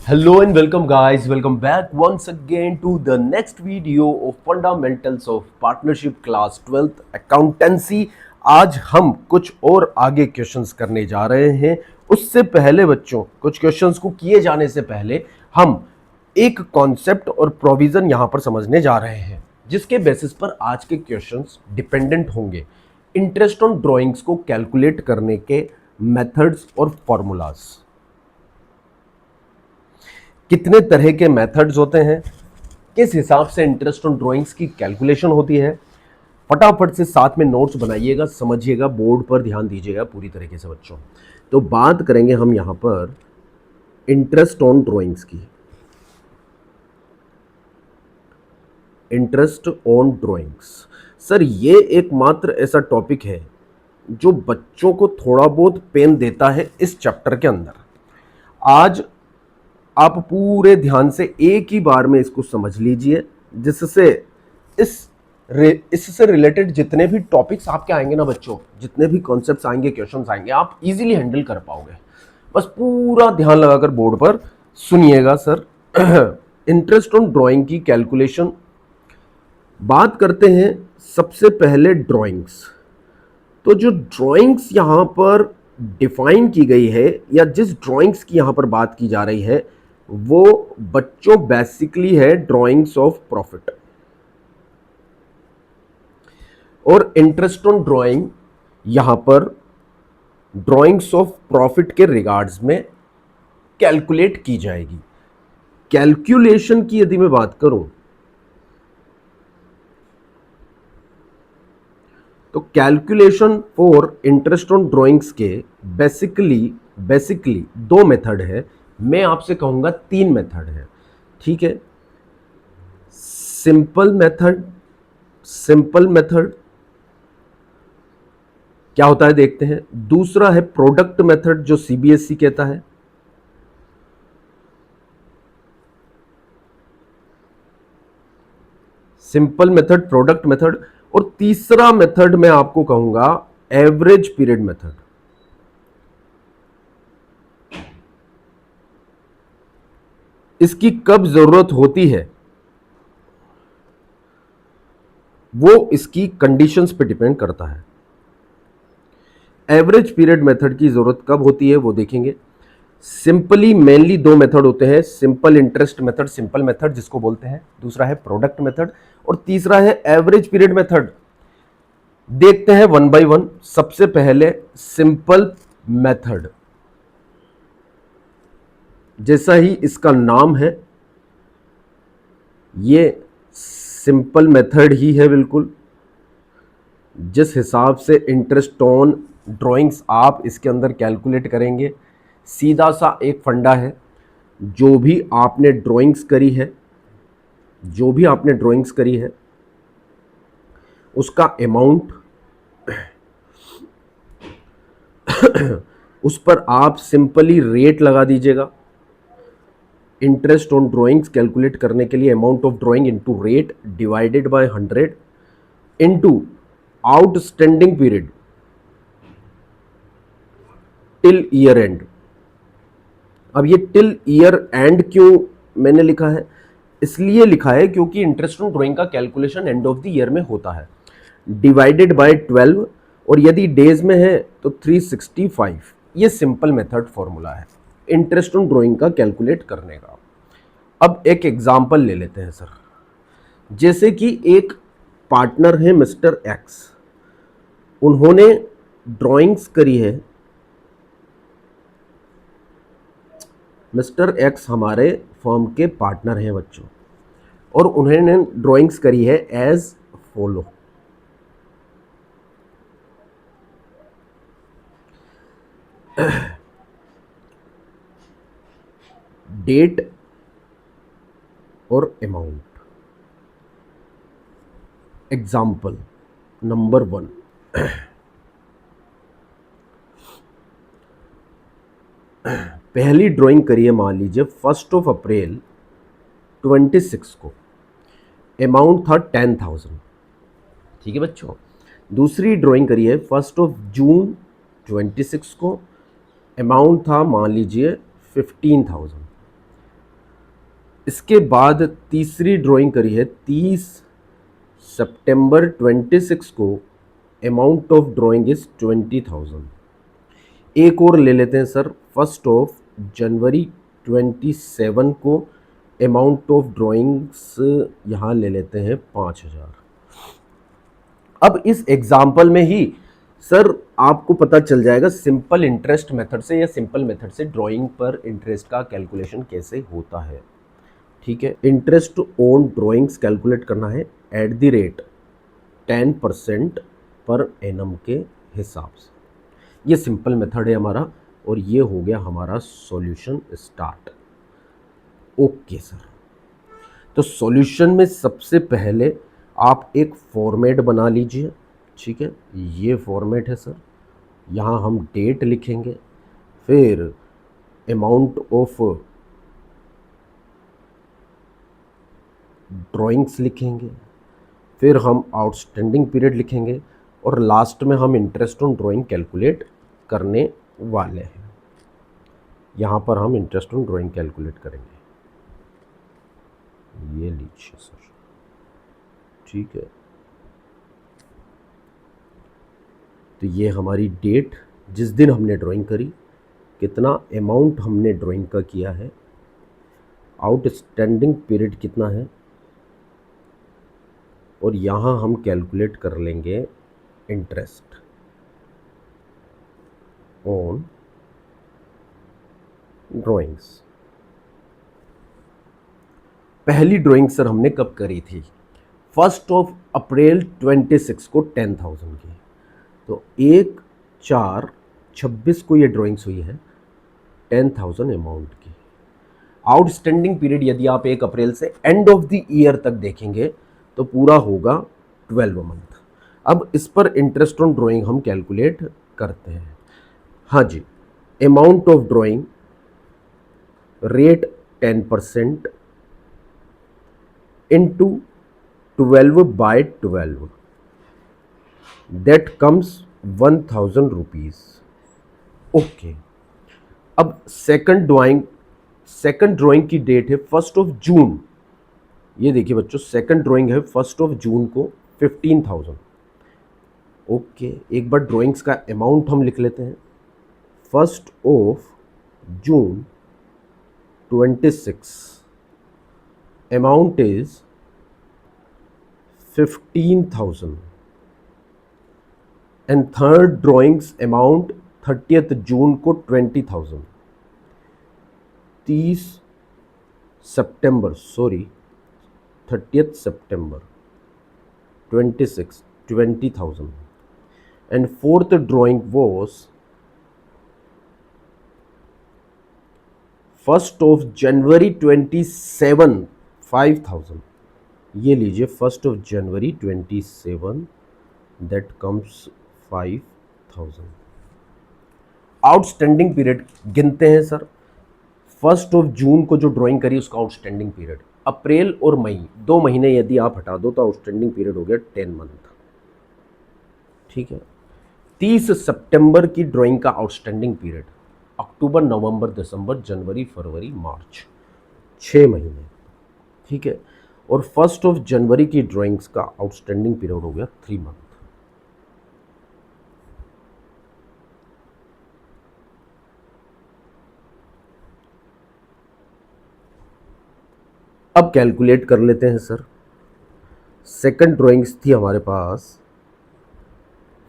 Hello and welcome guys, welcome back once again to the next video of Fundamentals of Partnership Class 12th Accountancy। आज हम कुछ और आगे questions करने जा रहे हैं। उससे पहले बच्चों, कुछ क्वेश्चंस को किए जाने से पहले हम एक कॉन्सेप्ट और प्रोविजन यहां पर समझने जा रहे हैं, जिसके बेसिस पर आज के क्वेश्चंस डिपेंडेंट होंगे। इंटरेस्ट ऑन ड्राइंग्स को कैलकुलेट करने के मेथड्स और फॉर्मूलाज। कितने तरह के मेथड्स होते हैं, किस हिसाब से इंटरेस्ट ऑन ड्राइंग्स की कैलकुलेशन होती है। फटाफट से साथ में नोट्स बनाइएगा, समझिएगा, बोर्ड पर ध्यान दीजिएगा पूरी तरीके से बच्चों। तो बात करेंगे हम यहां पर इंटरेस्ट ऑन ड्राइंग्स की। इंटरेस्ट ऑन ड्राइंग्स सर, ये एकमात्र ऐसा टॉपिक है जो बच्चों को थोड़ा बहुत पेन देता है इस चैप्टर के अंदर। आज आप पूरे ध्यान से एक ही बार में इसको समझ लीजिए, जिससे इससे रिलेटेड जितने भी टॉपिक्स आपके आएंगे ना बच्चों, जितने भी कॉन्सेप्ट्स आएंगे, क्वेश्चंस आएंगे, आप इजीली हैंडल कर पाओगे। बस पूरा ध्यान लगाकर बोर्ड पर सुनिएगा सर। इंटरेस्ट ऑन ड्राइंग की कैलकुलेशन बात करते हैं। सबसे पहले ड्राइंग्स। तो जो ड्राइंग्स यहां पर डिफाइन की गई है, या जिस ड्राइंग्स की यहां पर बात की जा रही है, वो बच्चों बेसिकली है ड्राइंग्स ऑफ प्रॉफिट। और इंटरेस्ट ऑन ड्राइंग यहां पर ड्राइंग्स ऑफ प्रॉफिट के रिगार्ड्स में कैलकुलेट की जाएगी। कैलकुलेशन की यदि मैं बात करूं तो calculation for interest on drawings के बेसिकली दो मेथड है। मैं आपसे कहूंगा तीन मेथड है, ठीक है। सिंपल मेथड क्या होता है देखते हैं। दूसरा है प्रोडक्ट मेथड, जो सीबीएसई कहता है। सिंपल मेथड, प्रोडक्ट मेथड, और तीसरा मेथड मैं आपको कहूंगा एवरेज पीरियड मेथड। इसकी कब जरूरत होती है वो इसकी कंडीशंस पे डिपेंड करता है। एवरेज पीरियड मेथड की जरूरत कब होती है वो देखेंगे। सिंपली मेनली दो मेथड होते हैं, simple interest method, simple method जिसको बोलते हैं, दूसरा है प्रोडक्ट मेथड, और तीसरा है एवरेज पीरियड मेथड। देखते हैं वन बाय वन। सबसे पहले सिंपल मेथड, जैसा ही इसका नाम है, ये सिंपल मेथड ही है बिल्कुल। जिस हिसाब से इंटरेस्ट ऑन ड्राइंग्स आप इसके अंदर कैलकुलेट करेंगे, सीधा सा एक फंडा है। जो भी आपने ड्राइंग्स करी है उसका अमाउंट उस पर आप सिंपली रेट लगा दीजिएगा। इंटरेस्ट ऑन ड्राइंग्स कैलकुलेट करने के लिए amount of drawing into rate divided by 100 into outstanding period till year and. अब ये टिल ईयर एंड क्यों मैंने लिखा है? इसलिए लिखा है क्योंकि इंटरेस्ट ऑन ड्राइंग का calculation end of the year में होता है, डिवाइडेड बाय 12, और यदि डेज में है तो 365। ये सिंपल मेथड फॉर्मूला है इंटरेस्ट ऑन ड्राइंग का कैलकुलेट करने का। अब एक एग्जांपल ले लेते हैं सर। जैसे कि एक पार्टनर है मिस्टर एक्स, उन्होंने ड्राइंग्स करी है। मिस्टर एक्स हमारे फर्म के पार्टनर हैं बच्चों, और उन्होंने ड्राइंग्स करी है एज फॉलो। डेट और अमाउंट। एग्जाम्पल नंबर 1, पहली ड्राइंग करिए मान लीजिए 1 अप्रैल 26 को, अमाउंट था 10,000, ठीक है बच्चों। दूसरी ड्राइंग करिए 1 जून 26 को, अमाउंट था मान लीजिए 15,000। इसके बाद तीसरी ड्राइंग करी है 30 सितंबर 26 को, अमाउंट ऑफ ड्राइंग इज 20,000। एक और ले लेते हैं सर, 1 जनवरी 27 को, अमाउंट ऑफ ड्राइंग्स यहाँ ले लेते हैं 5,000। अब इस एग्जाम्पल में ही सर आपको पता चल जाएगा सिंपल इंटरेस्ट मेथड से या सिंपल मेथड से ड्राइंग पर इंटरेस्ट का कैलकुलेशन कैसे होता है। ठीक है, इंटरेस्ट ऑन ड्राइंग्स कैलकुलेट करना है at the rate 10% per annum के हिसाब से। ये सिंपल मेथड है हमारा, और ये हो गया हमारा सॉल्यूशन स्टार्ट। ओके सर, तो सॉल्यूशन में सबसे पहले आप एक फॉर्मेट बना लीजिए। ठीक है, ये फॉर्मेट है सर। यहाँ हम डेट लिखेंगे, फिर अमाउंट ऑफ ड्राइंग्स लिखेंगे, फिर हम आउटस्टैंडिंग पीरियड लिखेंगे, और लास्ट में हम इंटरेस्ट ऑन ड्राइंग कैलकुलेट करने वाले हैं। यहाँ पर हम इंटरेस्ट ऑन ड्राइंग कैलकुलेट करेंगे। ये लीजिए सर। ठीक है, तो ये हमारी डेट, जिस दिन हमने ड्राइंग करी, कितना अमाउंट हमने ड्राइंग का किया है, आउटस्टैंडिंग पीरियड कितना है, और यहाँ हम कैलकुलेट कर लेंगे इंटरेस्ट ऑन ड्राइंग्स। पहली ड्राइंग सर हमने कब करी थी? 1 अप्रैल 26 को 10,000 की। तो 1/4/26 को ये ड्राइंग्स हुई है 10,000 अमाउंट की। आउटस्टैंडिंग पीरियड यदि आप 1 अप्रैल से एंड ऑफ द ईयर तक देखेंगे तो पूरा होगा 12 मंथ। अब इस पर इंटरेस्ट ऑन ड्राइंग हम कैलकुलेट करते हैं। हाँ जी, amount of drawing rate 10% into 12/12, that comes 1,000 rupees। Okay, अब सेकंड ड्राइंग की डेट है 1 जून। ये देखिए बच्चों, सेकंड ड्राइंग है 1 जून को 15,000। ओके, एक बार ड्राइंग्स का अमाउंट हम लिख लेते हैं। 1 जून 26, amount is 15,000, and third drawings amount 30th जून को 20,000। 30 सितंबर 30th September 26, 20,000, and fourth drawing was 1 January 27, 5,000। ये लीजिए 1 जनवरी 27, दैट कम्स 5,000। आउटस्टैंडिंग पीरियड गिनते हैं सर। 1 जून को जो ड्राइंग करी उसका आउटस्टैंडिंग पीरियड, अप्रैल और मई 2 महीने यदि आप हटा दो तो आउटस्टैंडिंग पीरियड हो गया 10 मंथ। ठीक है, 30 सितंबर की ड्राइंग का आउटस्टैंडिंग पीरियड, अक्टूबर, नवंबर, दिसंबर, जनवरी, फरवरी, मार्च, 6 महीने। ठीक है, और 1 जनवरी की ड्राइंग्स का आउटस्टैंडिंग पीरियड हो गया 3 मंथ। अब कैलकुलेट कर लेते हैं सर। सेकंड ड्राइंग्स थी हमारे पास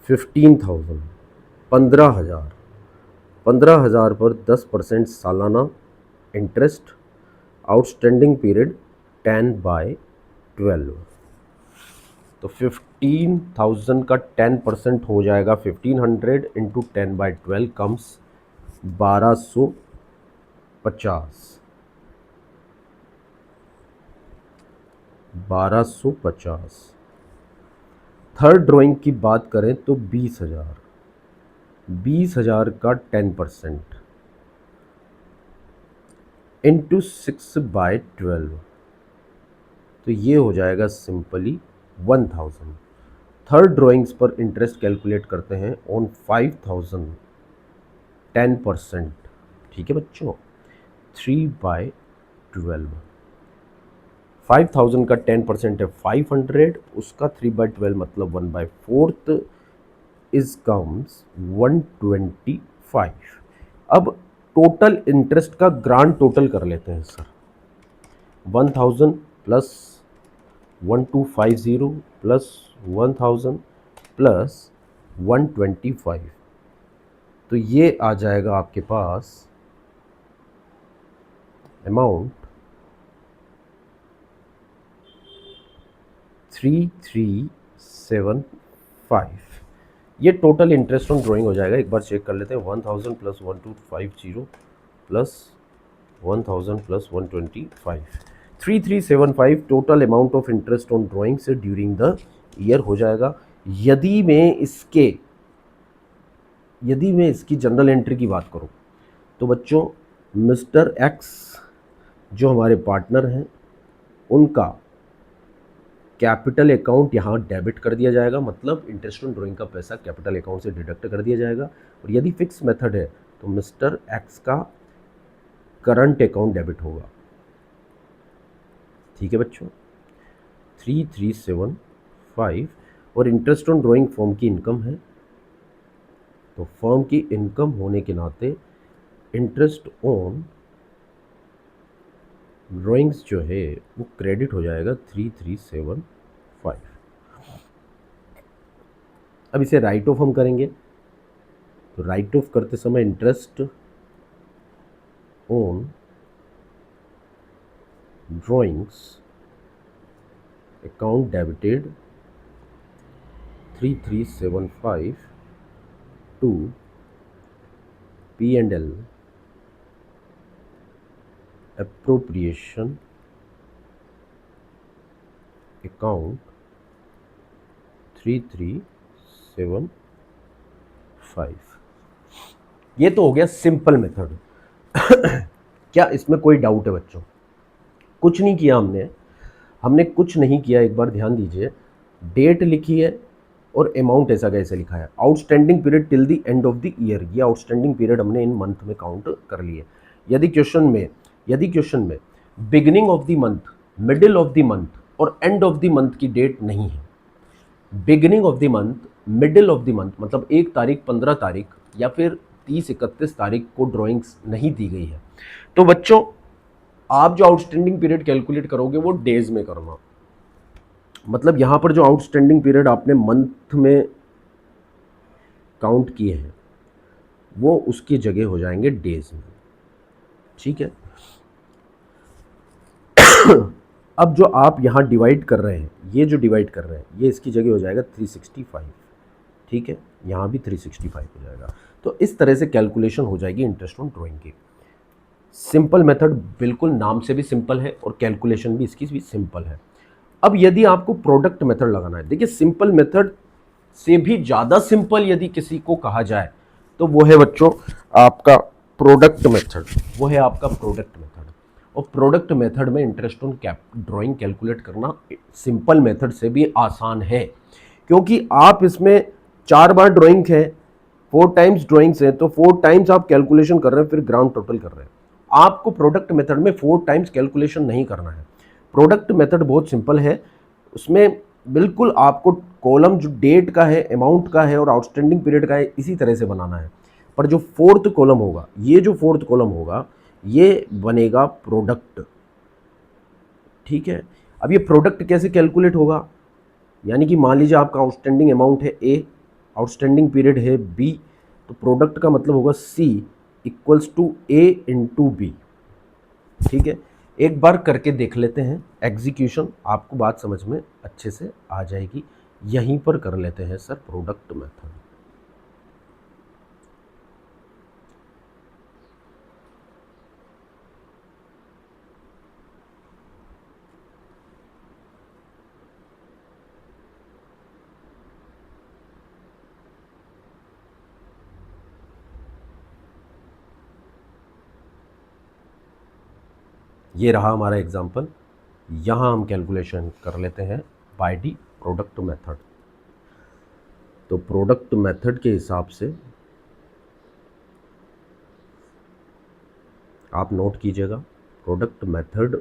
15,000, 15,000। 15,000 पर 10% सालाना इंटरेस्ट, आउटस्टैंडिंग पीरियड 10/12। तो 15,000 का 10% हो जाएगा 1500 इंटू 10/12 कम्स 1250। 1250। थर्ड ड्राइंग की बात करें तो 20,000। 20,000 का 10% इंटू 6/12, तो ये हो जाएगा सिंपली 1,000। थर्ड ड्राइंग्स पर इंटरेस्ट कैलकुलेट करते हैं ऑन 5,000, 10%। ठीक है बच्चों, 3/12। 5000 का 10% है 500, उसका 3/12 मतलब 1/4 इज कम्स 125। अब टोटल इंटरेस्ट का ग्रांड टोटल कर लेते हैं सर। 1000 प्लस 1250 प्लस 1000 प्लस 125, तो ये आ जाएगा आपके पास अमाउंट 3375। ये टोटल इंटरेस्ट ऑन ड्राइंग हो जाएगा। एक बार चेक कर लेते हैं। 1000 plus 1250 plus 1000 plus 125, 3375 total amount of interest on drawing से ड्यूरिंग द ईयर हो जाएगा। यदि मैं इसकी जनरल एंट्री की बात करूं तो बच्चों, मिस्टर एक्स जो हमारे पार्टनर हैं, उनका कैपिटल अकाउंट यहाँ डेबिट कर दिया जाएगा, मतलब इंटरेस्ट ऑन ड्राइंग का पैसा कैपिटल अकाउंट से डिडक्ट कर दिया जाएगा। और यदि फिक्स मेथड है तो मिस्टर एक्स का करंट अकाउंट डेबिट होगा। ठीक है बच्चों, 3375। और इंटरेस्ट ऑन ड्राइंग फर्म की इनकम है, तो फर्म की इनकम होने के नाते इंटरेस्ट ऑन ड्राइंग्स जो है वो क्रेडिट हो जाएगा 3375। अब इसे राइट ऑफ हम करेंगे, तो राइट ऑफ करते समय interest on drawings account debited 3375 to P&L appropriation account 3375। ये तो हो गया सिंपल मेथड। क्या इसमें कोई डाउट है बच्चों? कुछ नहीं किया हमने कुछ नहीं किया। एक बार ध्यान दीजिए, डेट लिखी है और अमाउंट ऐसा कैसे लिखा है। Outstanding period till the end of the year, ये आउटस्टैंडिंग पीरियड हमने इन मंथ में काउंट कर लिए। यदि क्वेश्चन में beginning of the month, middle of the month और एंड ऑफ द मंथ की डेट नहीं है, beginning of the month, middle of the month मतलब 1 तारीख, 15 तारीख या फिर 30-31 तारीख को ड्राइंग्स नहीं दी गई है, तो बच्चों आप जो आउटस्टैंडिंग पीरियड कैलकुलेट करोगे वो डेज में करना। मतलब यहां पर जो आउटस्टैंडिंग पीरियड आपने मंथ में काउंट किए हैं वो उसकी जगह हो जाएंगे डेज में। ठीक है। अब जो आप यहां डिवाइड कर रहे हैं, ये जो डिवाइड कर रहे हैं, ये इसकी जगह हो जाएगा 365। ठीक है, यहां भी 365 हो जाएगा। तो इस तरह से कैलकुलेशन हो जाएगी इंटरेस्ट ऑन ड्राइंग की। सिंपल मेथड, बिल्कुल नाम से भी सिंपल है और कैलकुलेशन भी इसकी भी सिंपल है। अब यदि आपको प्रोडक्ट मेथड लगाना है, देखिए सिंपल मेथड से भी ज़्यादा सिंपल यदि किसी को कहा जाए तो वो है बच्चों आपका प्रोडक्ट मेथड। वो है आपका प्रोडक्ट मेथड। और प्रोडक्ट मेथड में इंटरेस्ट ऑन ड्राइंग कैलकुलेट करना सिंपल मेथड से भी आसान है, क्योंकि आप इसमें 4 बार ड्राइंग है, 4 टाइम्स ड्राइंग्स है, तो 4 टाइम्स आप कैलकुलेशन कर रहे हैं, फिर ग्राउंड टोटल कर रहे हैं। आपको प्रोडक्ट मेथड में 4 टाइम्स कैलकुलेशन नहीं करना है। प्रोडक्ट मेथड बहुत सिंपल है, उसमें बिल्कुल आपको कॉलम जो डेट का है, अमाउंट का है और आउटस्टैंडिंग पीरियड का है, इसी तरह से बनाना है। पर जो फोर्थ कॉलम होगा, ये जो फोर्थ कॉलम होगा ये बनेगा प्रोडक्ट। ठीक है। अब ये प्रोडक्ट कैसे कैलकुलेट होगा, यानी कि मान लीजिए आपका आउटस्टैंडिंग अमाउंट है ए, आउटस्टैंडिंग पीरियड है बी, तो प्रोडक्ट का मतलब होगा C equals to A into B. ठीक है, एक बार करके देख लेते हैं एग्जीक्यूशन, आपको बात समझ में अच्छे से आ जाएगी। यहीं पर कर लेते हैं सर प्रोडक्ट मेथड। ये रहा हमारा एग्जांपल। यहाँ हम कैलकुलेशन कर लेते हैं बाय दी प्रोडक्ट मेथड। तो प्रोडक्ट मेथड के हिसाब से आप नोट कीजिएगा, प्रोडक्ट मेथड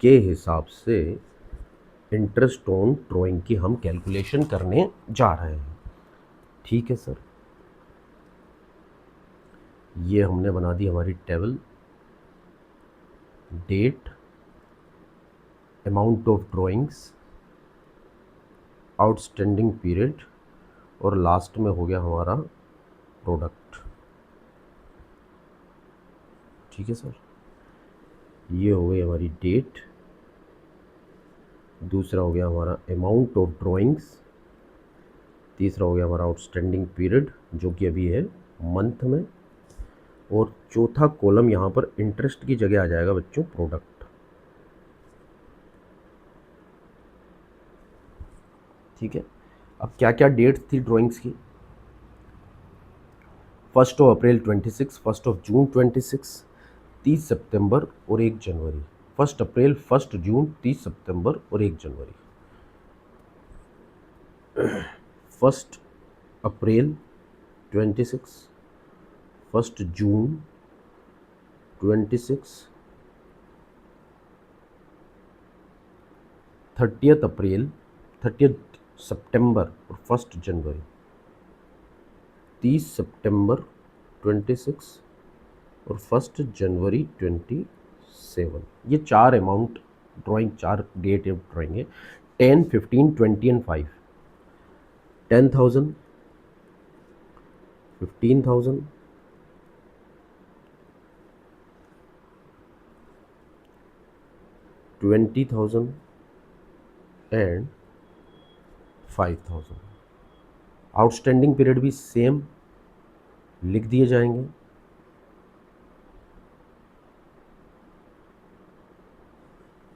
के हिसाब से इंटरेस्ट ऑन ड्राइंग की हम कैलकुलेशन करने जा रहे हैं। ठीक है सर, ये हमने बना दी हमारी table, date, amount of drawings, outstanding period, और लास्ट में हो गया हमारा प्रोडक्ट। ठीक है सर, ये हो गई हमारी डेट, दूसरा हो गया हमारा अमाउंट ऑफ ड्राइंग्स, तीसरा हो गया हमारा आउटस्टैंडिंग पीरियड जो कि अभी है मंथ में, और चौथा कॉलम यहाँ पर इंटरेस्ट की जगह आ जाएगा बच्चों प्रोडक्ट। ठीक है, अब क्या क्या डेट थी ड्राइंग्स की? 1 अप्रैल 26, 1 जून 26, 30 सितंबर और 1 जनवरी। 1 अप्रैल, 1 जून, 30 सितंबर और 1 जनवरी। 1 अप्रैल 26, 1 जून 26, 30 अप्रैल, 30 सितंबर और 1 जनवरी। 30 सितंबर 26 और 1 जनवरी 27। ये 4 अमाउंट ड्राइंग, 4 डेट ड्राइंग है। 10, 15, 20 एंड 5। 10,000, 15,000, 20,000 एंड 5,000। आउटस्टैंडिंग पीरियड भी सेम लिख दिए जाएंगे।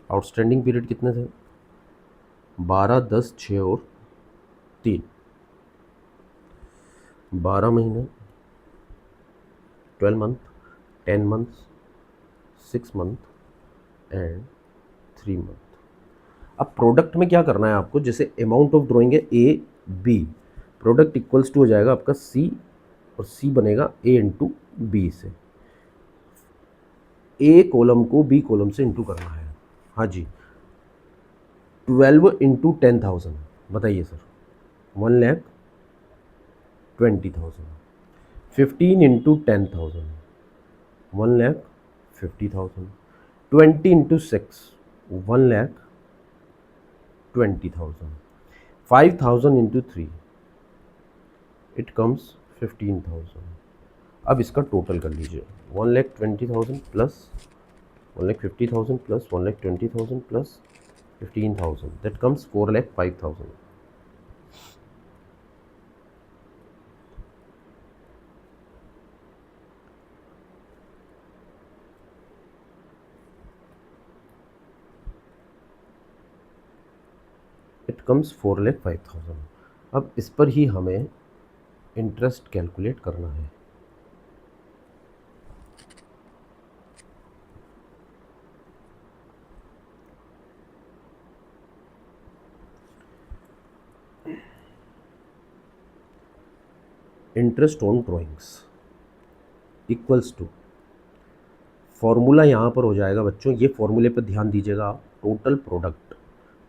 आउटस्टैंडिंग पीरियड कितने थे? 12, 10, 6 और 3। 12 महीने, 12 month, 10 month, 6 month and 3 month. अब प्रोडक्ट में क्या करना है आपको? जैसे अमाउंट ऑफ ड्राइंग है A B, product equals to हो जाएगा आपका सी, और सी बनेगा ए इंटू बी से। ए कॉलम को बी कॉलम से इंटू करना है। हाँ जी, 12 इंटू 10,000, बताइए sir. 1,20,000। 15 into 10,000, 1,50,000। 20 into 6, 1,20,000। 5,000 into 3, it comes 15,000। अब इसका टोटल कर लीजिए। 1,20,000 plus 1,50,000 plus 1,20,000 plus 15,000, that comes 4,05,000। It comes 4,05,000। अब इस पर ही हमें इंटरेस्ट कैलकुलेट करना है। Interest on drawings equals to, formula यहाँ पर हो जाएगा बच्चों, ये फॉर्मूले पर ध्यान दीजिएगा आप। टोटल प्रोडक्ट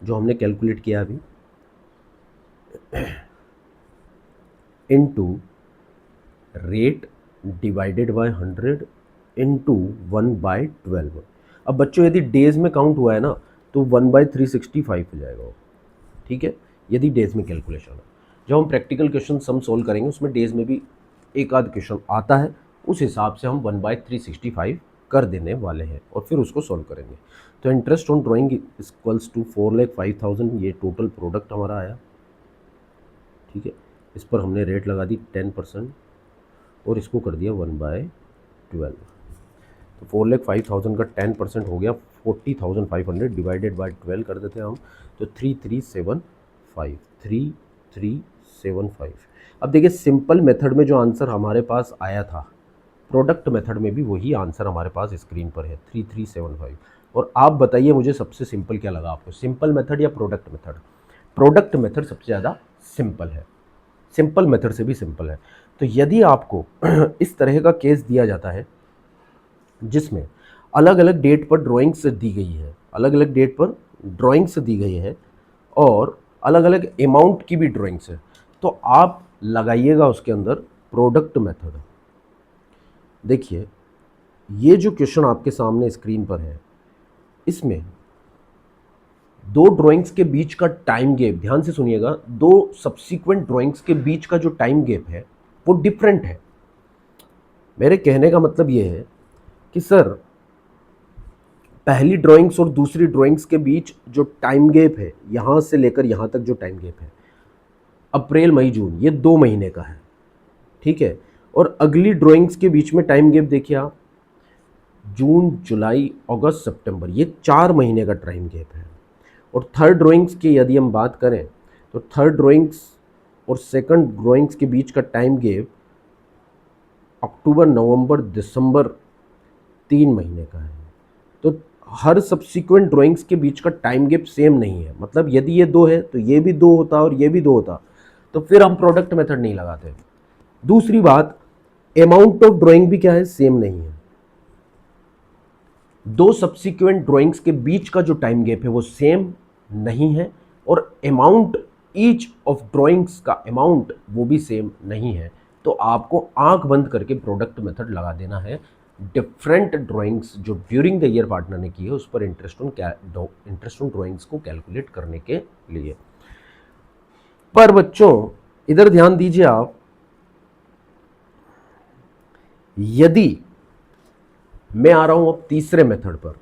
जो हमने कैलकुलेट किया अभी, into rate divided by 100 into 1/12। अब बच्चों यदि डेज में काउंट हुआ है ना तो 1/365 हो जाएगा वो। ठीक है, यदि डेज में कैलकुलेशन है। जब हम प्रैक्टिकल क्वेश्चन सम सोल्व करेंगे उसमें डेज में भी एक आध क्वेश्चन आता है, उस हिसाब से हम 1/365 कर देने वाले हैं और फिर उसको सॉल्व करेंगे। तो interest on drawing equals to 4,05,000, ये टोटल प्रोडक्ट हमारा आया। ठीक है, इस पर हमने रेट लगा दी 10% और इसको कर दिया 1/12। तो 4,05,000 का 10% हो गया 40,500 डिवाइडेड बाय 12 कर देते हैं हम, तो 3375, 3375। अब देखिए सिंपल मेथड में जो आंसर हमारे पास आया था, प्रोडक्ट मेथड में भी वही आंसर हमारे पास स्क्रीन पर है 3375। और आप बताइए मुझे सबसे सिंपल क्या लगा आपको, सिंपल मेथड या प्रोडक्ट मेथड? प्रोडक्ट मेथड सबसे ज़्यादा सिंपल है, सिंपल मेथड से भी सिंपल है। तो यदि आपको इस तरह का केस दिया जाता है जिसमें अलग अलग डेट पर ड्राइंग्स दी गई है, अलग अलग डेट पर ड्राइंग्स दी गई है और अलग अलग अमाउंट की भी ड्राइंग्स है, तो आप लगाइएगा उसके अंदर प्रोडक्ट मेथड। देखिए ये जो क्वेश्चन आपके सामने स्क्रीन पर है, इसमें दो ड्राइंग्स के बीच का टाइम गैप, ध्यान से सुनिएगा, दो सब्सीक्वेंट ड्राइंग्स के बीच का जो टाइम गैप है वो डिफरेंट है। मेरे कहने का मतलब ये है कि सर पहली ड्राइंग्स और दूसरी ड्राइंग्स के बीच जो टाइम गैप है, यहां से लेकर यहां तक जो टाइम गैप है, अप्रैल मई जून, ये 2 महीने का है, ठीक है। और अगली ड्राइंग्स के बीच में टाइम गैप देखिए आप, जून जुलाई अगस्त सितंबर, ये 4 महीने का टाइम गैप है। और थर्ड ड्राइंग्स की यदि हम बात करें तो थर्ड ड्राइंग्स और सेकंड ड्राइंग्स के बीच का टाइम गैप अक्टूबर नवंबर दिसंबर 3 महीने का है। तो हर सब्सिक्वेंट ड्राइंग्स के बीच का टाइम गैप सेम नहीं है, मतलब यदि ये 2 है तो ये भी 2 होता और ये भी 2 होता, तो फिर हम प्रोडक्ट मेथड नहीं लगाते। दूसरी बात, अमाउंट ऑफ ड्राइंग भी क्या है, सेम नहीं है। दो सब्सिक्वेंट ड्राइंग्स के बीच का जो टाइम गैप है वो सेम नहीं है, और अमाउंट ईच ऑफ ड्राइंग्स का अमाउंट वो भी सेम नहीं है। तो आपको आंख बंद करके प्रोडक्ट मेथड लगा देना है डिफरेंट ड्राइंग्स जो ड्यूरिंग द ईयर पार्टनर ने की है उस पर इंटरेस्ट ऑन ड्राइंग्स को कैलकुलेट करने के लिए। पर बच्चों इधर ध्यान दीजिए आप, यदि मैं आ रहा हूं अब तीसरे मेथड पर,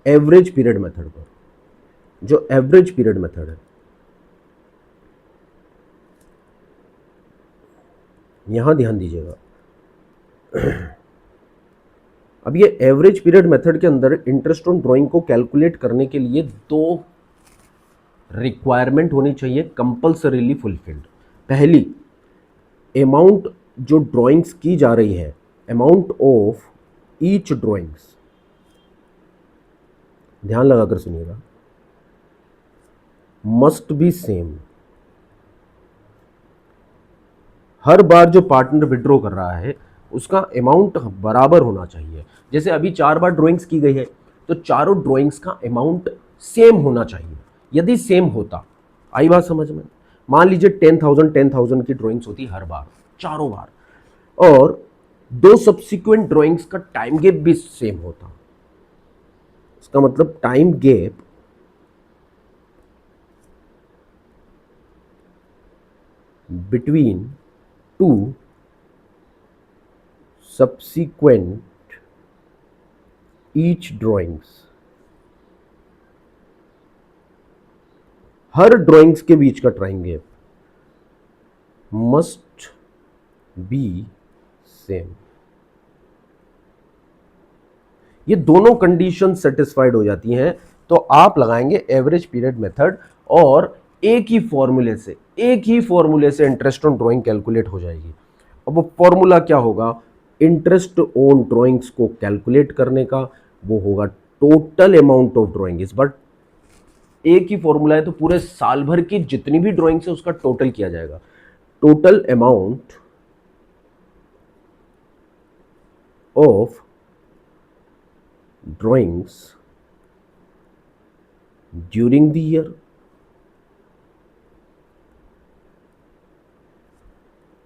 एवरेज पीरियड मेथड पर। जो एवरेज पीरियड मेथड है, यहां ध्यान दीजिएगा। अब ये एवरेज पीरियड मेथड के अंदर इंटरेस्ट ऑन ड्राइंग को कैलकुलेट करने के लिए 2 रिक्वायरमेंट होनी चाहिए कंपल्सरीली फुलफिल्ड। पहली, अमाउंट जो ड्राइंग्स की जा रही है, अमाउंट ऑफ ईच ड्राइंग्स, ध्यान लगाकर सुनिएगा, मस्ट बी सेम। हर बार जो पार्टनर विड्रॉ कर रहा है उसका अमाउंट बराबर होना चाहिए। जैसे अभी 4 बार ड्राइंग्स की गई है तो चारों ड्राइंग्स का अमाउंट सेम होना चाहिए। यदि सेम होता, आई बात समझ में, मान लीजिए 10,000 की ड्राइंग्स होती हर बार, चारों बार, और 2 सब्सिक्वेंट ड्राइंग्स का टाइम गैप भी सेम होता, इसका मतलब time gap between 2 subsequent each drawings, हर ड्राइंग्स के बीच का time gap must be same. ये दोनों कंडीशन सेटिस्फाइड हो जाती हैं तो आप लगाएंगे एवरेज पीरियड मेथड, और एक ही फॉर्मूले से इंटरेस्ट ऑन ड्राइंग कैलकुलेट हो जाएगी। अब वो फॉर्मूला क्या होगा, इंटरेस्ट ऑन ड्राइंग्स को कैलकुलेट करने का, वो होगा टोटल अमाउंट ऑफ ड्राइंग। इस बार एक ही फॉर्मूला है तो पूरे साल भर की जितनी भी ड्राइंग्स है उसका टोटल किया जाएगा। Total amount of drawings during the year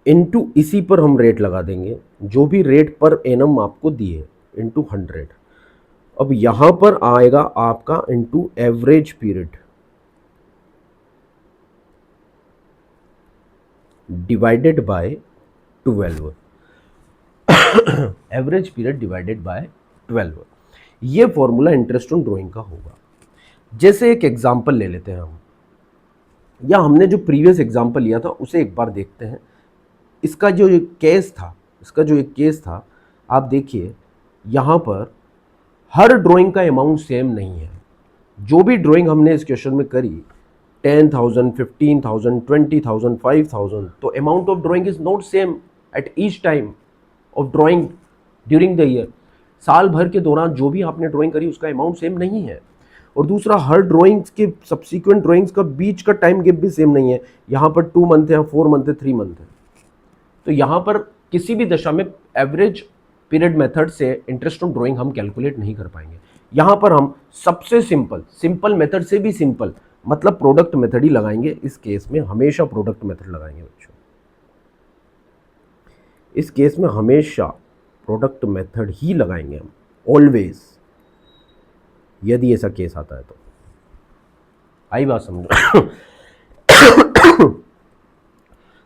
into, इसी पर हम रेट लगा देंगे, जो भी रेट पर एनम आपको दिए, इनटू 100। अब यहां पर आएगा आपका into average period divided by 12। Average period divided by 12, ये फॉर्मूला इंटरेस्ट ऑन ड्राइंग का होगा। जैसे एक एग्जांपल ले लेते हैं हम, या हमने जो प्रीवियस एग्जांपल लिया था उसे एक बार देखते हैं। इसका जो एक केस था, आप देखिए यहाँ पर हर ड्राइंग का अमाउंट सेम नहीं है। जो भी ड्राइंग हमने इस क्वेश्चन में करी, 10,000, 15,000, 20,000, 5,000, तो amount of drawing is not same at each time of drawing during the year. साल भर के दौरान जो भी आपने ड्राइंग करी उसका अमाउंट सेम नहीं है। और दूसरा, हर ड्राइंग्स के सब्सिक्वेंट ड्राइंग्स का बीच का टाइम गैप भी सेम नहीं है। यहाँ पर 2 मंथ है, 4 मंथ है, 3 मंथ है। तो यहाँ पर किसी भी दशा में एवरेज पीरियड मेथड से इंटरेस्ट ऑन ड्राइंग हम कैलकुलेट नहीं कर पाएंगे, यहां पर हम सबसे सिंपल मेथड से भी सिंपल मतलब प्रोडक्ट मेथड ही लगाएंगे। इस केस में हमेशा प्रोडक्ट मेथड लगाएंगे बच्चों, इस केस में हमेशा प्रोडक्ट मेथड ही लगाएंगे हम, ऑलवेज, यदि ऐसा केस आता है तो। आई बात समझो?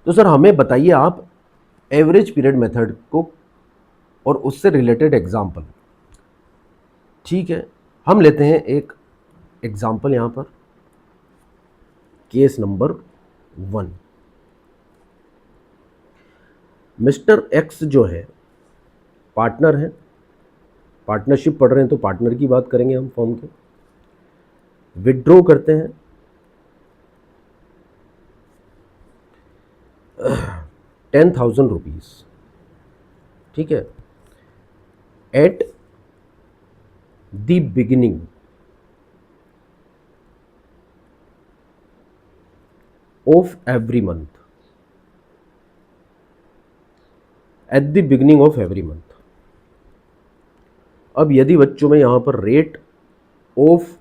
तो सर हमें बताइए आप एवरेज पीरियड मेथड को और उससे रिलेटेड एग्जाम्पल। ठीक है, हम लेते हैं एक एग्जाम्पल यहां पर, केस नंबर 1। मिस्टर एक्स जो है पार्टनर है, पार्टनरशिप पढ़ रहे हैं तो पार्टनर की बात करेंगे हम फॉर्म के। विड्रॉ करते हैं 10,000 रुपीज, ठीक है, at the beginning of every month, at the beginning of every month. अब यदि बच्चों में यहां पर rate of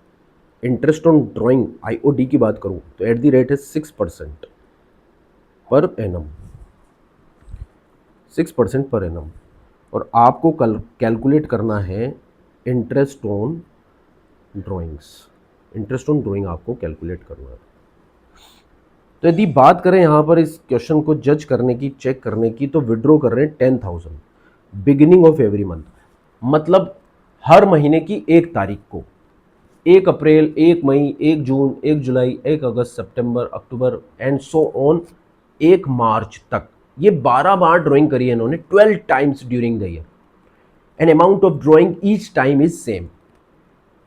interest on drawing IOD की बात करूं तो एट द रेट है 6% पर एनम, 6% पर एनम। और आपको कल कैलकुलेट करना है interest on drawings, interest on drawing आपको कैलकुलेट करना है। तो यदि बात करें यहाँ पर इस क्वेश्चन को जज करने की, चेक करने की, तो विड्रॉ कर रहे हैं 10,000 बिगिनिंग ऑफ एवरी मंथ, मतलब हर महीने की 1 तारीख को, 1 अप्रैल, 1 मई, 1 जून, 1 जुलाई, 1 अगस्त, सितंबर, अक्टूबर एंड सो ऑन 1 मार्च तक। ये 12 बार ड्राइंग करी है इन्होंने, 12 times during the year, an amount of drawing each time is same.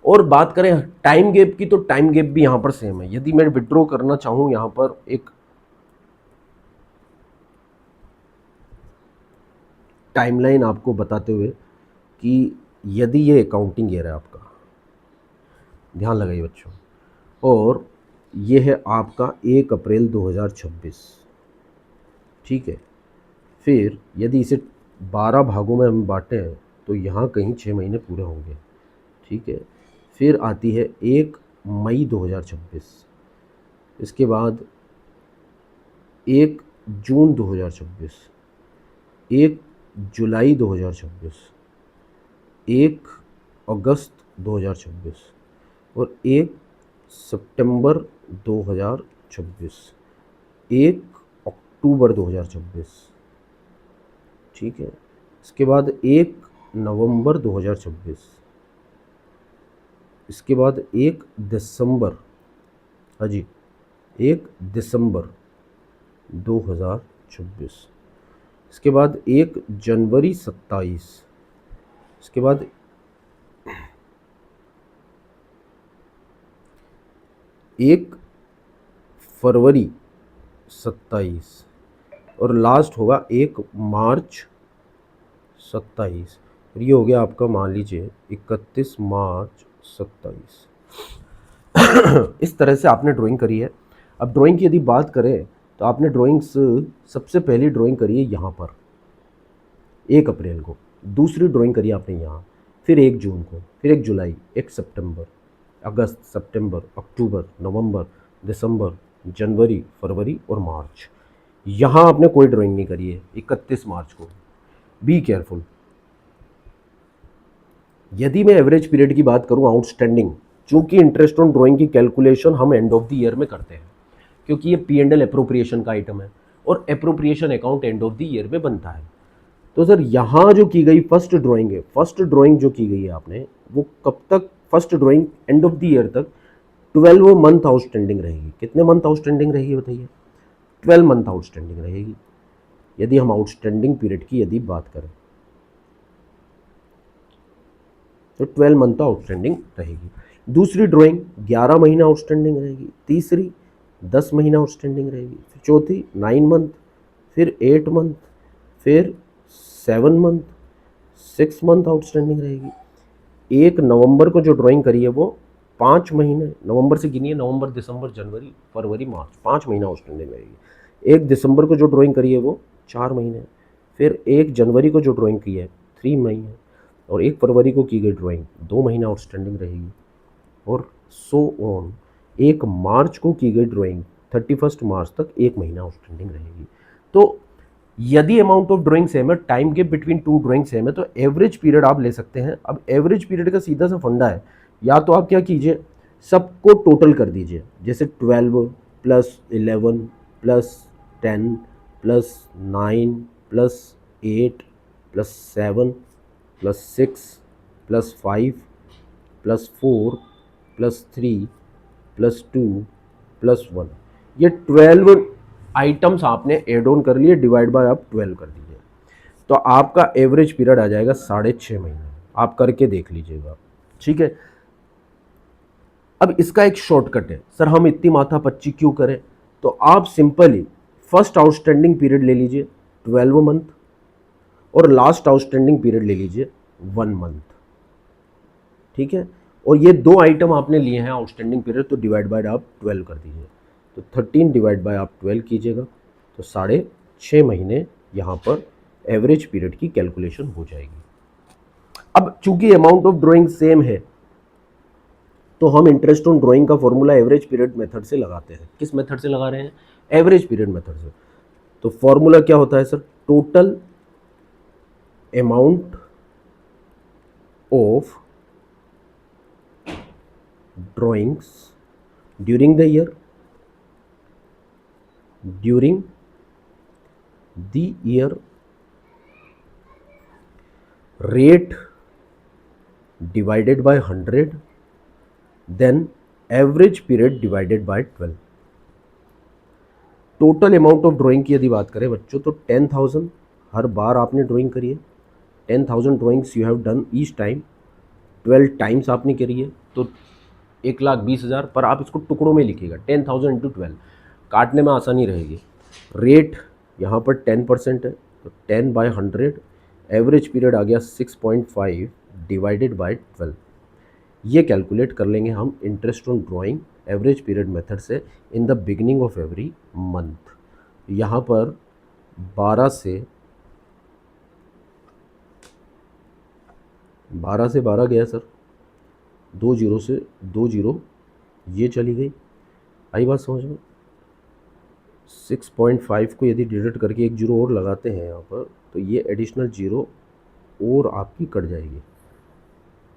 और बात करें टाइम गैप की तो टाइम गैप भी यहां पर सेम है। यदि मैं विड्रॉ करना चाहूं यहां पर एक टाइमलाइन आपको बताते हुए कि यदि ये अकाउंटिंग ईयर है आपका, ध्यान लगाइए बच्चों, और ये है आपका 1 अप्रैल 2026, ठीक है, फिर यदि इसे 12 भागों में हम बांटें तो यहाँ कहीं 6 महीने पूरे होंगे, ठीक है। फिर आती है 1 मई 2026, इसके बाद 1 जून 2026, 1 जुलाई 2026, 1 अगस्त 2026 और 1 सितंबर 2026, 1 अक्टूबर 2026, ठीक है। इसके बाद 1 नवंबर 2026, इसके बाद 1 दिसंबर, हाँ जी, 1 दिसंबर 2026, इसके बाद 1 जनवरी 27, इसके बाद 1 फरवरी 27 और लास्ट होगा 1 मार्च 27। और ये हो गया आपका, मान लीजिए 31 मार्च 27। इस तरह से आपने ड्राइंग करी है। अब ड्राइंग की यदि बात करें तो आपने ड्राइंग्स सबसे पहली ड्राइंग करी है यहाँ पर 1 अप्रैल को, दूसरी ड्राइंग करी आपने यहाँ, फिर 1 जून को, फिर 1 जुलाई, 1 सितंबर, अगस्त, सितंबर, अक्टूबर, नवंबर, दिसंबर, जनवरी, फरवरी और मार्च। यहाँ आपने कोई ड्राइंग नहीं करी है 31 मार्च को। Be careful. यदि मैं एवरेज पीरियड की बात करूँ आउटस्टैंडिंग, चूंकि इंटरेस्ट ऑन ड्राइंग की कैलकुलेशन हम एंड ऑफ द ईयर में करते हैं, क्योंकि ये P&L एप्रोप्रिएशन का आइटम है और appropriation account end of the year में बनता है। तो सर यहाँ जो की गई फर्स्ट ड्राइंग है, फर्स्ट ड्राइंग जो की गई है आपने, वो कब तक, first drawing end of the year तक 12 मंथ आउटस्टैंडिंग रहेगी। कितने मंथ आउटस्टैंडिंग रहेगी बताइए? 12 मंथ आउटस्टैंडिंग रहेगी, यदि हम आउटस्टैंडिंग पीरियड की यदि बात करें तो 12 मंथ आउटस्टैंडिंग रहेगी। दूसरी ड्राइंग 11 महीना आउटस्टैंडिंग रहेगी, तीसरी 10 महीना आउटस्टैंडिंग रहेगी, फिर चौथी 9 मंथ, फिर 8 मंथ, फिर 7 मंथ, 6 मंथ आउटस्टैंडिंग रहेगी। 1 नवंबर को जो ड्राइंग करी है वो 5 महीने, नवंबर से गिनिए, नवंबर, दिसंबर, जनवरी, फरवरी, मार्च, 5 महीना आउटस्टैंडिंग रहेगी। 1 दिसंबर को जो ड्राइंग करी है वो 4 महीने, फिर 1 जनवरी को जो ड्राइंग की है 3 महीने, और 1 फरवरी को की गई ड्राइंग 2 महीना आउटस्टैंडिंग रहेगी, और सो ऑन 1 मार्च को की गई ड्राइंग 31 मार्च तक 1 महीना आउटस्टैंडिंग रहेगी। तो यदि अमाउंट ऑफ ड्राइंग सेम है, time gap between two drawing same है, तो एवरेज पीरियड आप ले सकते हैं। अब एवरेज पीरियड का सीधा सा फंडा है, या तो आप क्या कीजिए, सबको टोटल कर दीजिए, जैसे 12 plus 11 plus 10 plus 9 plus 8 plus 7 plus 6 plus 5 plus 4 plus 3 plus 2 plus 1, ये 12 आइटम्स आपने एड ऑन कर लिए, डिवाइड बाय आप 12 कर दीजिए, तो आपका एवरेज पीरियड आ जाएगा 6.5 महीने। आप करके देख लीजिएगा, ठीक है। अब इसका एक शॉर्टकट है, सर हम इतनी माथा पच्ची क्यों करें, तो आप सिंपली फर्स्ट आउटस्टैंडिंग पीरियड ले लीजिए 12 मंथ, और लास्ट आउटस्टैंडिंग पीरियड ले लीजिए 1 मंथ, ठीक है। और ये 2 आइटम आपने लिए हैं आउटस्टैंडिंग पीरियड, तो डिवाइड बाय आप 12 कर दीजिए, तो 13 डिवाइड बाय आप 12 कीजिएगा, तो 6.5 महीने यहाँ पर एवरेज पीरियड की कैलकुलेशन हो जाएगी। अब चूंकि अमाउंट ऑफ ड्राइंग सेम है, तो हम इंटरेस्ट ऑन ड्राइंग का फॉर्मूला एवरेज पीरियड मेथड से लगाते हैं। किस मेथड से लगा रहे हैं? एवरेज पीरियड मेथड से। तो फॉर्मूला क्या होता है sir? Total amount of drawings during the year rate divided by 100, then average period divided by 12। Total amount of drawing की यदि बात करें बच्चों, तो 10,000 हर बार आपने ड्राइंग करी है, 10,000 drawings you have done each time, 12 times आपने करी है, तो 1,20,000। पर आप इसको टुकड़ों में लिखिएगा, 10,000 इंटू 12, काटने में आसानी रहेगी। रेट यहाँ पर 10% है, तो 10/100, एवरेज पीरियड आ गया 6.5 डिवाइडेड बाय 12। ये कैलकुलेट कर लेंगे हम interest on drawing average period method से in the beginning of every month. यहाँ पर 12 से 12 गया सर, 2 जीरो से 2 जीरो ये चली गई, आई बात समझ में? 6.5 को यदि डिडक्ट करके एक जीरो और लगाते हैं यहाँ पर, तो ये एडिशनल जीरो और आपकी कट जाएगी,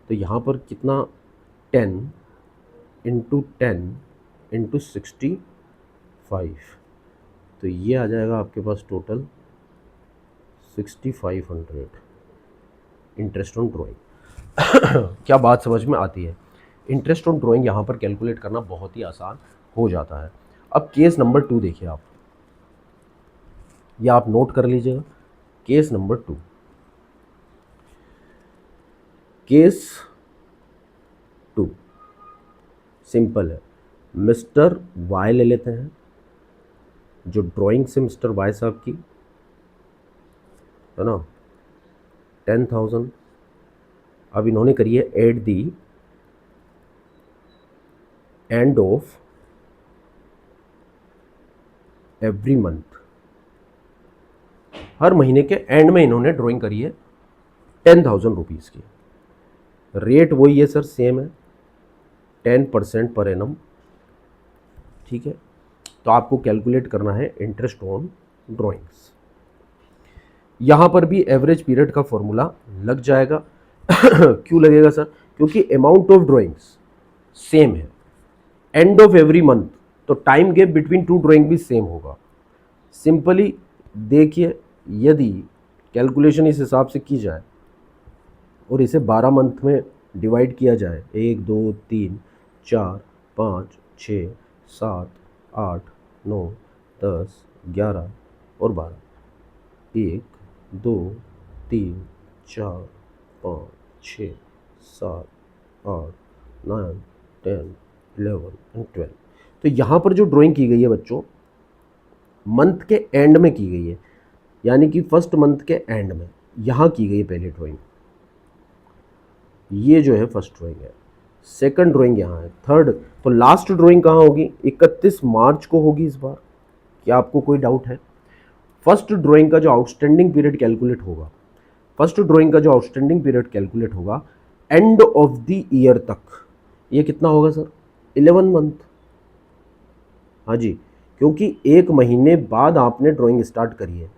तो यहाँ पर कितना 10 इंटू 10 इंटू 65, तो ये आ जाएगा आपके पास टोटल 6,500 इंटरेस्ट ऑन ड्राइंग। क्या बात समझ में आती है? इंटरेस्ट ऑन ड्राइंग यहाँ पर कैलकुलेट करना बहुत ही आसान हो जाता है। अब केस नंबर 2 देखिए आप, या आप नोट कर लीजिएगा, केस नंबर 2। केस 2 सिंपल है, मिस्टर वाई ले लेते हैं, जो ड्राइंग से मिस्टर वाई साहब की है ना 10,000, अब इन्होंने करी है at the end of every month, हर महीने के एंड में इन्होंने ड्राइंग करी है 10,000 रुपीज़ की। रेट वही है सर, सेम है, 10% पर एनम, ठीक है। तो आपको कैलकुलेट करना है इंटरेस्ट ऑन ड्राइंग्स। यहाँ पर भी एवरेज पीरियड का फॉर्मूला लग जाएगा। क्यों लगेगा सर? क्योंकि अमाउंट ऑफ ड्राइंग्स सेम है, एंड ऑफ एवरी मंथ, तो time gap between two drawing भी सेम होगा। सिंपली देखिए, यदि कैलकुलेशन इस हिसाब से की जाए और इसे 12 मंथ में डिवाइड किया जाए, 1 2 3 4 5 6 7 8 9 10 11 और 12, 1 2 3 4 5 6 7 8 9 10 11 एंड 12। तो यहाँ पर जो ड्राइंग की गई है बच्चों, मंथ के एंड में की गई है, यानी कि फर्स्ट मंथ के एंड में यहाँ की गई है पहली ड्राइंग, ये जो है फर्स्ट ड्राइंग है, सेकंड ड्राइंग यहाँ है, थर्ड। तो लास्ट ड्राइंग कहाँ होगी? 31 मार्च को होगी इस बार। क्या आपको कोई डाउट है? फर्स्ट ड्राइंग का जो आउटस्टैंडिंग पीरियड कैलकुलेट होगा, फर्स्ट ड्राइंग का जो आउटस्टैंडिंग पीरियड कैलकुलेट होगा एंड ऑफ द ईयर तक, ये कितना होगा सर? 11 मंथ। हाँ जी, क्योंकि एक महीने बाद आपने ड्राइंग स्टार्ट करी है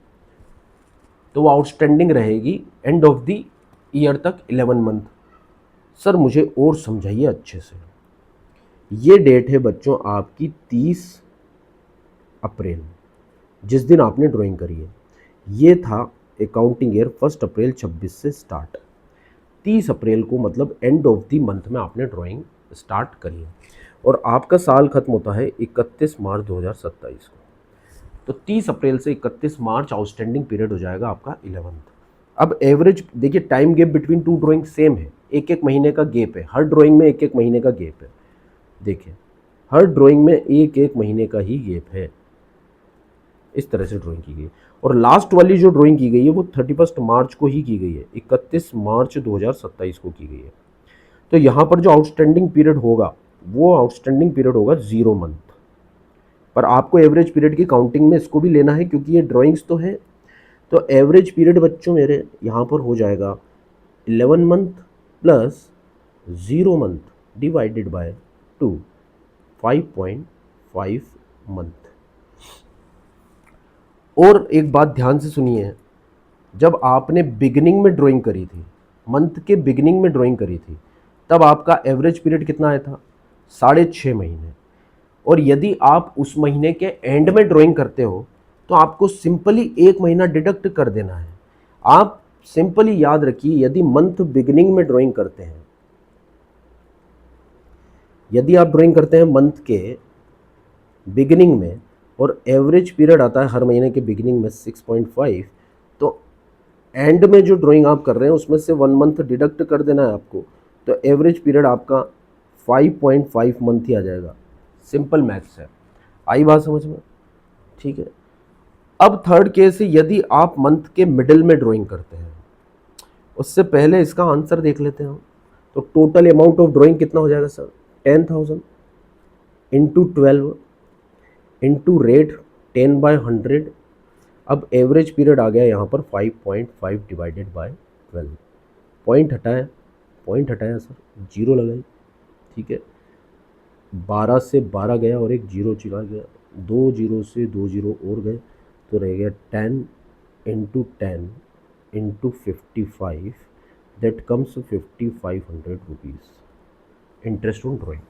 तो वो आउटस्टैंडिंग रहेगी एंड ऑफ द ईयर तक 11 मंथ। सर मुझे और समझाइए अच्छे से। ये डेट है बच्चों आपकी 30 अप्रैल, जिस दिन आपने ड्राइंग करी है। ये था अकाउंटिंग ईयर 1 अप्रैल 26 से स्टार्ट। 30 अप्रैल को मतलब एंड ऑफ द मंथ में आपने ड्राइंग स्टार्ट करी है और आपका साल खत्म होता है 31 मार्च 2027 को। तो 30 अप्रैल से 31 मार्च आउटस्टैंडिंग पीरियड हो जाएगा आपका 11th। अब एवरेज देखिए, time gap between two drawing same है, एक एक महीने का गैप है, हर ड्राइंग में एक एक महीने का गैप है। देखिए हर ड्राइंग में एक एक महीने का ही गैप है, इस तरह से ड्राइंग की गई। और लास्ट वाली जो ड्राइंग की गई है वो 31 मार्च को ही की गई है, 31 मार्च 2027 को की गई है। तो यहाँ पर जो आउटस्टैंडिंग पीरियड होगा वो आउटस्टैंडिंग पीरियड होगा 0 मंथ। पर आपको एवरेज पीरियड की काउंटिंग में इसको भी लेना है क्योंकि ये ड्राइंग्स तो है। तो एवरेज पीरियड बच्चों मेरे यहाँ पर हो जाएगा 11 month plus 0 month divided by 2, 5.5 month. और एक बात ध्यान से सुनिए, जब आपने बिगिनिंग में ड्राइंग करी थी, मंथ के बिगिनिंग में ड्राइंग करी थी, तब आपका एवरेज पीरियड कितना आया था? 6.5 महीने। और यदि आप उस महीने के एंड में ड्राइंग करते हो तो आपको सिंपली 1 महीना डिडक्ट कर देना है। आप सिंपली याद रखिए, यदि मंथ बिगिनिंग में ड्राइंग करते हैं, यदि आप ड्राइंग करते हैं मंथ के बिगिनिंग में और एवरेज पीरियड आता है हर महीने के बिगिनिंग में 6.5, तो एंड में जो ड्राइंग आप कर रहे हैं उसमें से 1 मंथ डिडक्ट कर देना है आपको, तो एवरेज पीरियड आपका 5.5 मंथ ही आ जाएगा। सिंपल मैथ्स है, आई बात समझ में? ठीक है। अब थर्ड केस है, यदि आप मंथ के मिडिल में ड्राइंग करते हैं। उससे पहले इसका आंसर देख लेते हैं हम। तो टोटल अमाउंट ऑफ ड्राइंग कितना हो जाएगा सर? 10,000 into 12 into rate 10/100। अब एवरेज पीरियड आ गया यहाँ पर 5.5 डिवाइडेड बाय 12। पॉइंट हटाया सर, जीरो लगाई, ठीक है। 12 से 12 गया और एक जीरो चला गया, 2 जीरो से 2 जीरो और गए, तो रह गया 10 into 10 into 55, that comes 5500 rupees interest on drawing.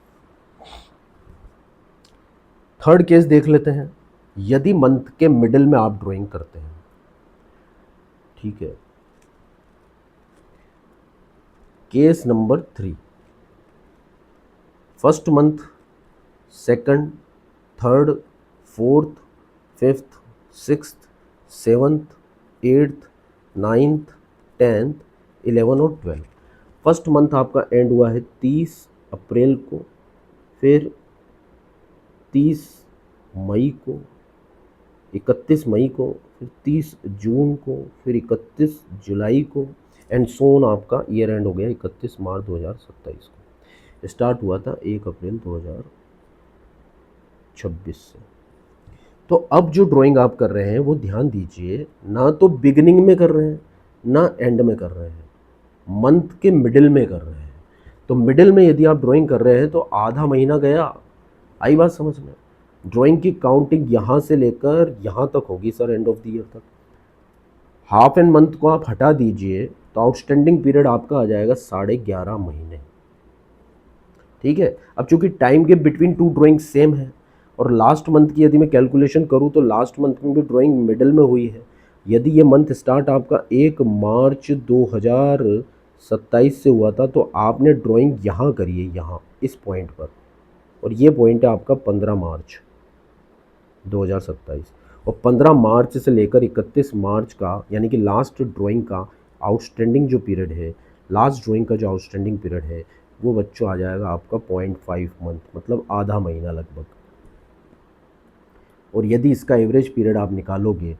Third case देख लेते हैं, यदि मंथ के मिडिल में आप ड्राइंग करते हैं, ठीक है। Case number 3, first month, second, third, fourth, fifth, sixth, seventh, eighth, ninth, 10th, 11 और 12। फर्स्ट मंथ आपका एंड हुआ है 30 अप्रैल को, फिर 30 मई को, 31 मई को, फिर 30 जून को, फिर 31 जुलाई को, एंड सोन आपका ईयर एंड हो गया 31 मार्च 2027 को। स्टार्ट हुआ था 1 अप्रैल 2026 से। तो अब जो ड्राइंग आप कर रहे हैं वो ध्यान दीजिए, ना तो बिगिनिंग में कर रहे हैं ना एंड में कर रहे हैं, मंथ के मिडिल में कर रहे हैं। तो मिडिल में यदि आप ड्राइंग कर रहे हैं तो आधा महीना गया, आई बात समझ में? ड्राइंग की काउंटिंग यहाँ से लेकर यहाँ तक होगी sir, end of the year तक। हाफ एंड मंथ को आप हटा दीजिए तो आउटस्टैंडिंग पीरियड आपका आ जाएगा 11.5 महीने, ठीक है। अब चूंकि time gap between two drawing same है और लास्ट मंथ की यदि मैं कैलकुलेशन करूँ तो लास्ट मंथ में भी ड्राइंग मिडिल में हुई है। यदि ये मंथ स्टार्ट आपका 1 मार्च 2027 से हुआ था तो आपने ड्राइंग यहाँ करी है, यहाँ इस पॉइंट पर, और ये पॉइंट है आपका 15 मार्च 2027। और 15 मार्च से लेकर 31 मार्च का यानी कि लास्ट ड्राइंग का आउटस्टैंडिंग जो पीरियड है, लास्ट ड्राइंग का जो आउटस्टैंडिंग पीरियड है वो बच्चों आ जाएगा आपका 0.5 मंथ, मतलब आधा महीना लगभग। और यदि इसका एवरेज पीरियड आप निकालोगे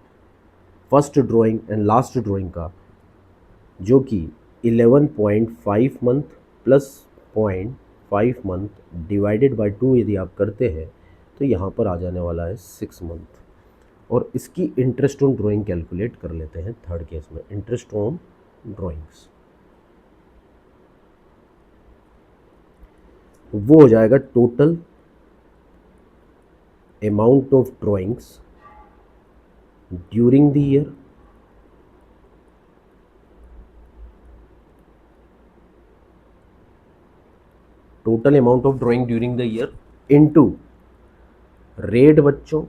first drawing and last drawing का, जो कि 11.5 month plus 0.5 month divided by 2 यदि आप करते हैं तो यहाँ पर आ जाने वाला है 6 मंथ। और इसकी इंटरेस्ट ऑन ड्राइंग कैलकुलेट कर लेते हैं थर्ड केस में। इंटरेस्ट ऑन ड्राइंग्स, वो हो जाएगा total amount of drawings during the year total amount of drawing during the year into rate बच्चों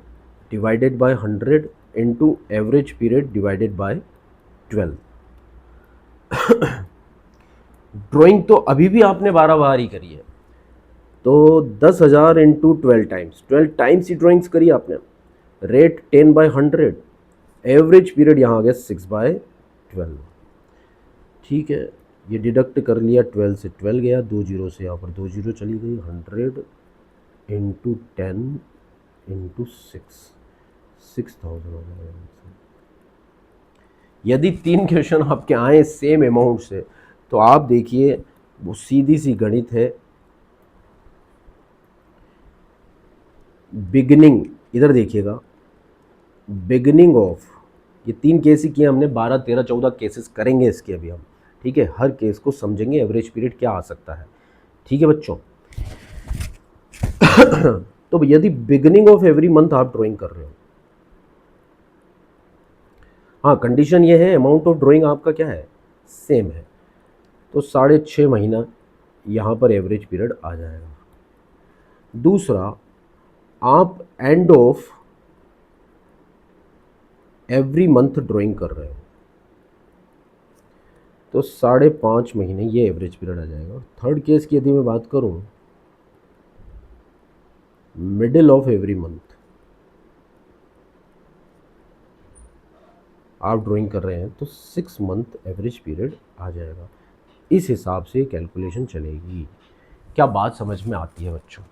divided by 100 into average period divided by 12। Drawing तो अभी भी आपने 12 बार ही करी है, तो 10,000 इंटू 12 टाइम्स ही ड्राइंग्स करी आपने। रेट 10/100, एवरेज पीरियड यहाँ आ गया 6/12। ठीक है, ये डिडक्ट कर लिया, 12 से 12 गया, 2 जीरो से यहाँ पर 2 जीरो चली गई, 100 इंटू 10 इंटू 6,000 हो जाएगा। यदि 3 क्वेश्चन आपके आए सेम अमाउंट से, तो आप देखिए वो सीधी सी गणित है। बिगिनिंग, इधर देखिएगा, बिगिनिंग ऑफ, ये 3 केस ही किए हमने, 12, 13, 14 केसेस करेंगे इसके अभी हम। ठीक है, हर केस को समझेंगे, एवरेज पीरियड क्या आ सकता है। ठीक है बच्चों। तो यदि बिगिनिंग ऑफ एवरी मंथ आप ड्राइंग कर रहे हो, हाँ कंडीशन ये है अमाउंट ऑफ ड्राइंग आपका क्या है, सेम है, तो 6.5 महीना यहाँ पर एवरेज पीरियड आ जाएगा। दूसरा, आप and of every month drawing कर रहे हो, तो 5.5 महीने ये एवरेज पीरियड आ जाएगा। थर्ड केस की यदि मैं बात करूं, मिडिल ऑफ एवरी मंथ आप ड्राइंग कर रहे हैं, तो 6 मंथ एवरेज पीरियड आ जाएगा। इस हिसाब से कैलकुलेशन चलेगी। क्या बात समझ में आती है बच्चों?